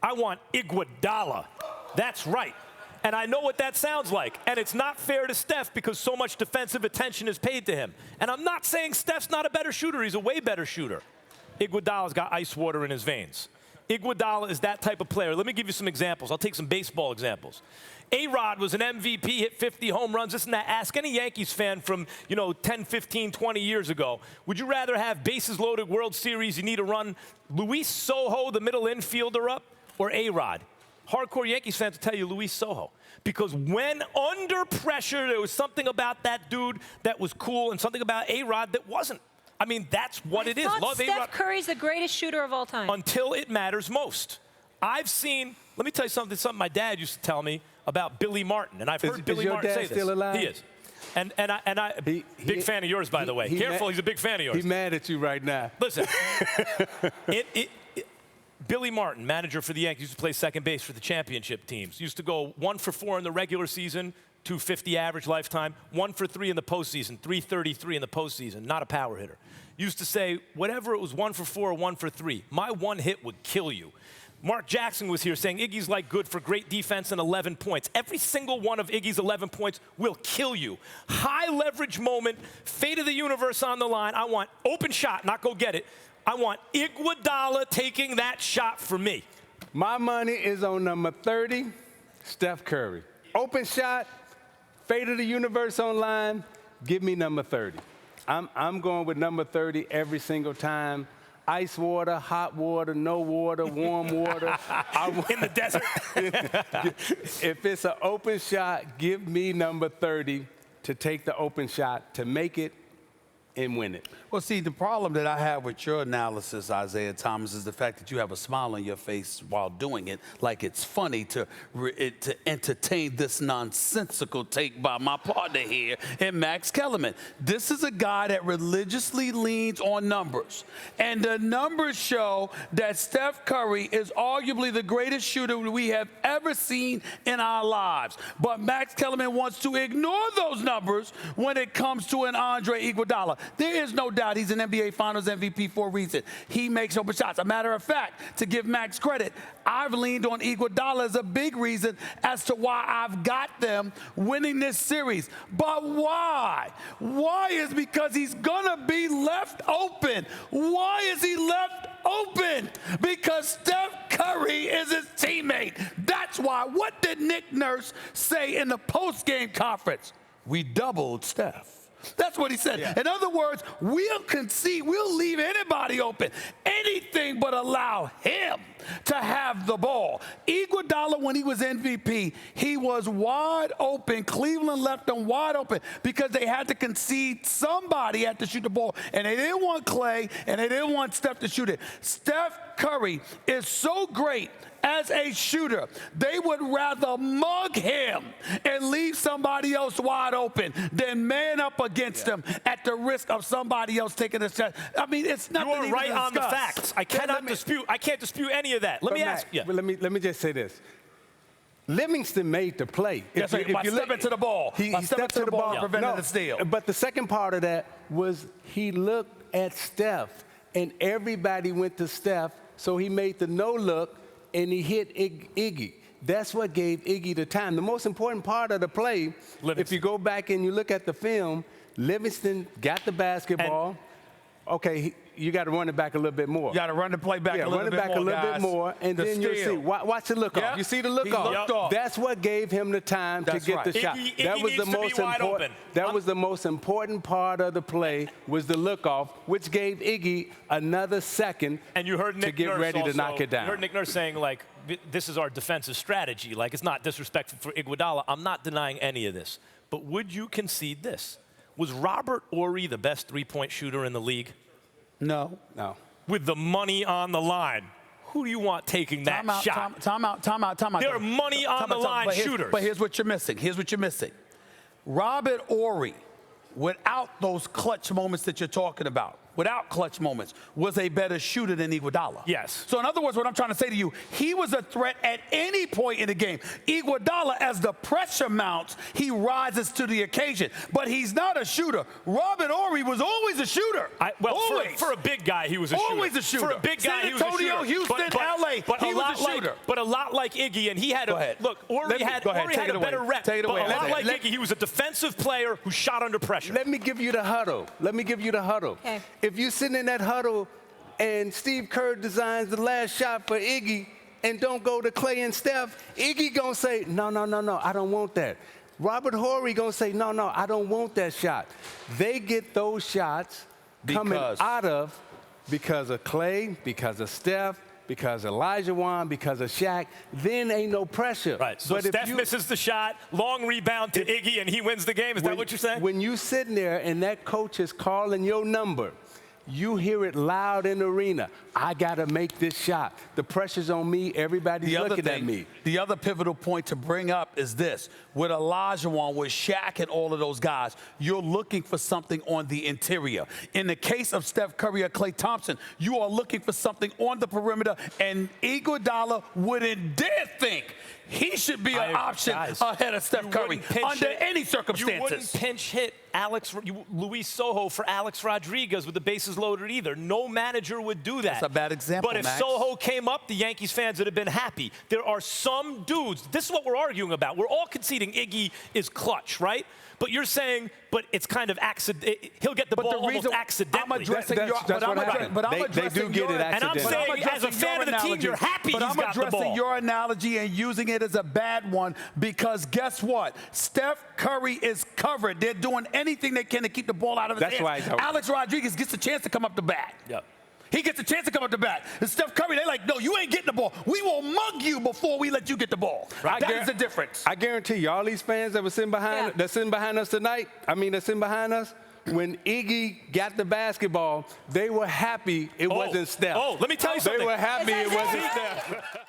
I want Iguodala. That's right. And I know what that sounds like. And it's not fair to Steph because so much defensive attention is paid to him. And I'm not saying Steph's not a better shooter. He's a way better shooter. Iguodala's got ice water in his veins. Iguodala is that type of player. Let me give you some examples. I'll take some baseball examples. A-Rod was an MVP, hit 50 home runs, this and that. Ask any Yankees fan from, 10, 15, 20 years ago. Would you rather have bases loaded World Series, you need to run Luis Sojo, the middle infielder, up, or A-Rod? Hardcore Yankees fans will tell you Luis Sojo. Because when under pressure, there was something about that dude that was cool and something about A-Rod that wasn't. I mean, that's what it is. Love A-Rod. Steph Curry's the greatest shooter of all time. Until it matters most. I've seen, let me tell you something my dad used to tell me about Billy Martin. And I've heard Billy Martin say this. Still alive? He is. And I big fan of yours, by the way. Careful, he's a big fan of yours. He's mad at you right now. Listen, Billy Martin, manager for the Yankees, used to play second base for the championship teams. Used to go 1 for 4 in the regular season, 250 average lifetime, 1 for 3 in the postseason, 333 in the postseason, not a power hitter. Used to say, whatever it was 1 for 4 or 1 for 3, my one hit would kill you. Mark Jackson was here saying Iggy's like good for great defense and 11 points. Every single one of Iggy's 11 points will kill you. High leverage moment, fate of the universe on the line. I want open shot, not go get it. I want Iguodala taking that shot for me. My money is on number 30, Steph Curry. Open shot, fate of the universe online, give me number 30. I'm going with number 30 every single time. Ice water, hot water, no water, warm water. In the desert. If it's an open shot, give me number 30 to take the open shot, to make it and win it. Well, see, the problem that I have with your analysis, Isaiah Thomas, is the fact that you have a smile on your face while doing it, like it's funny to entertain this nonsensical take by my partner here and Max Kellerman. This is a guy that religiously leans on numbers. And the numbers show that Steph Curry is arguably the greatest shooter we have ever seen in our lives. But Max Kellerman wants to ignore those numbers when it comes to an Andre Iguodala. There is no doubt he's an NBA Finals MVP for a reason. He makes open shots. A matter of fact, to give Max credit, I've leaned on Iguodala as a big reason as to why I've got them winning this series. But why? Why is because he's going to be left open. Why is he left open? Because Steph Curry is his teammate. That's why. What did Nick Nurse say in the post-game conference? We doubled Steph. That's what he said. Yeah. In other words, we'll concede, we'll leave anybody open, anything but allow him to have the ball. Iguodala, when he was MVP, he was wide open. Cleveland left him wide open because they had to concede somebody had to shoot the ball. And they didn't want Clay, and they didn't want Steph to shoot it. Steph Curry is so great as a shooter, they would rather mug him and leave somebody else wide open than man up against him at the risk of somebody else taking a shot. I mean, it's nothing. You are right on the facts. I cannot dispute. I can't dispute any of that. Let me ask you. Let me just say this. Livingston made the play. Yes, if you stepping to the ball. He stepped to the ball, preventing the steal. But the second part of that was he looked at Steph, and everybody went to Steph, so he made the no look. And he hit Iggy. That's what gave Iggy the time. The most important part of the play, if you go back and you look at the film, Livingston got the basketball. Okay, you got to run it back a little bit more. You got to run the play back a little bit more, run it back a little bit more, and then you'll see. Watch the look off. You see the look off? That's what gave him the time to get the shot. That was the most important. That was the most important part of the play, was the look off, which gave Iggy another second to get ready to knock it down. You heard Nick Nurse saying, like, this is our defensive strategy. Like, it's not disrespectful for Iguodala. I'm not denying any of this. But would you concede this? Was Robert Horry the best three-point shooter in the league? No. With the money on the line, who do you want taking that shot? Time out. There are money on the line shooters. But here's what you're missing. Robert Horry, without those clutch moments that you're talking about, without clutch moments, was a better shooter than Iguodala. Yes. So in other words, what I'm trying to say to you, he was a threat at any point in the game. Iguodala, as the pressure mounts, he rises to the occasion. But he's not a shooter. Robert Horry was always a shooter. Always. For a big guy, he was a shooter. Always a shooter. For a big guy, San he was a shooter. Antonio, Houston, LA, he was a shooter. But a lot like Iggy, and he had Horry had a better rep. Take it away. But a lot like Iggy, he was a defensive player who shot under pressure. Let me give you the huddle. Okay. If you're sitting in that huddle and Steve Kerr designs the last shot for Iggy and don't go to Clay and Steph, Iggy gonna say, no, I don't want that. Robert Horry gonna say, no, I don't want that shot. They get those shots coming out of because of Clay, because of Steph, because of Olajuwon, because of Shaq, then ain't no pressure. Right, so Steph misses the shot, long rebound to Iggy, and he wins the game. Is that what you're saying? When you sitting there and that coach is calling your number, you hear it loud in the arena. I got to make this shot. The pressure's on me. Everybody's looking at me. The other pivotal point to bring up is this. With Olajuwon, with Shaq and all of those guys, you're looking for something on the interior. In the case of Steph Curry or Klay Thompson, you are looking for something on the perimeter, and Iguodala wouldn't dare think he should be an option ahead of Steph Curry under any circumstances. You wouldn't pinch hit Luis Soho for Alex Rodriguez with the bases loaded either. No manager would do that. That's a bad example, But if Max. Soho came up, the Yankees fans would have been happy. There are some dudes. This is what we're arguing about. We're all conceding Iggy is clutch, right? But you're saying, but it's kind of accident. He'll get the ball almost accidentally. I'm addressing your, They do get it accidentally. And I'm saying, as a fan of the team, you're happy he's got the ball. But I'm addressing your analogy and using it as a bad one because guess what? Steph Curry is covered. They're doing anything they can to keep the ball out of his hands. Alex Rodriguez gets a chance to come up the bat. Yep. He gets a chance to come up the bat. And Steph Curry, they're like, no, you ain't getting the ball. We will mug you before we let you get the ball. That is the difference. I guarantee you, all these fans that were sitting behind, that's sitting behind us tonight, that's sitting behind us, when Iggy got the basketball, they were happy it wasn't Steph. Let me tell you something. They were happy it wasn't Steph.